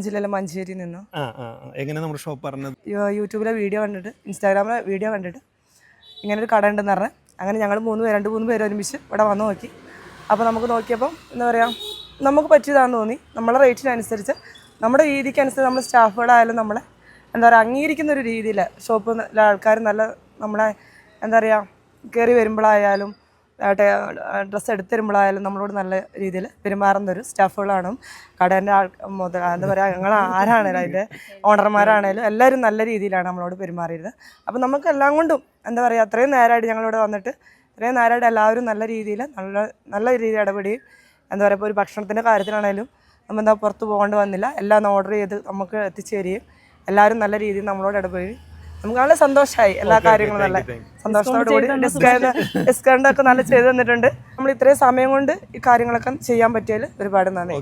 ജില്ലയിലെ മഞ്ചേരിയിൽ നിന്ന്. എങ്ങനെ നമ്മുടെ ഷോപ്പ് പറഞ്ഞത്? യൂട്യൂബിലെ വീഡിയോ കണ്ടിട്ട്, ഇൻസ്റ്റാഗ്രാമിലെ വീഡിയോ കണ്ടിട്ട് ഇങ്ങനെ ഒരു കട ഉണ്ടെന്ന് പറഞ്ഞാൽ അങ്ങനെ ഞങ്ങൾ രണ്ട് മൂന്ന് പേര് ഒരുമിച്ച് ഇവിടെ വന്ന് നോക്കി. അപ്പോൾ നമുക്ക് നോക്കിയപ്പം എന്താ പറയുക, നമുക്ക് പറ്റിയതാണെന്ന് തോന്നി. നമ്മളെ റേറ്റിനനുസരിച്ച് നമ്മുടെ രീതിക്കനുസരിച്ച് നമ്മൾ സ്റ്റാഫുകളായാലും നമ്മളെ എന്താ പറയുക അംഗീകരിക്കുന്ന ഒരു രീതിയിൽ ഷോപ്പിലെ ആൾക്കാർ നല്ല നമ്മളെ എന്താ പറയുക കയറി വരുമ്പോഴായാലും ഡ്രസ്സ് എടുത്ത് തരുമ്പോഴായാലും നമ്മളോട് നല്ല രീതിയിൽ പെരുമാറുന്നൊരു സ്റ്റാഫുകളാണ്. കടേൻ്റെ എന്താ പറയുക ഞങ്ങൾ ആരാണേലും അതിൻ്റെ ഓണർമാരാണേലും എല്ലാവരും നല്ല രീതിയിലാണ് നമ്മളോട് പെരുമാറിയത്. അപ്പോൾ നമുക്ക് എല്ലാം കൊണ്ടും എന്താ പറയുക അത്രയും നേരമായിട്ട് ഞങ്ങളിവിടെ വന്നിട്ട് ഇത്രയും നേരമായിട്ട് എല്ലാവരും നല്ല രീതിയിൽ നല്ല രീതിയിൽ ഇടപെടുകയും എന്താ പറയുക ഇപ്പോൾ ഒരു ഭക്ഷണത്തിൻ്റെ കാര്യത്തിലാണേലും നമ്മൾ എന്താ പുറത്ത് പോകേണ്ടി വന്നില്ല. എല്ലാം ഓർഡർ ചെയ്ത് നമുക്ക് എത്തിച്ചു തരികയും എല്ലാവരും നല്ല രീതിയിൽ നമ്മളോട് ഇടപെടുകയും നമുക്ക് നല്ല സന്തോഷമായി. എല്ലാ കാര്യങ്ങളും നല്ല സന്തോഷത്തോടുകൂടി ഡിസ്കൗണ്ട് ഒക്കെ നല്ല ചെയ്ത് തന്നിട്ടുണ്ട്. നമ്മൾ ഇത്രയും സമയം കൊണ്ട് ഈ കാര്യങ്ങളൊക്കെ ചെയ്യാൻ പറ്റിയാൽ ഒരുപാട് നന്ദി.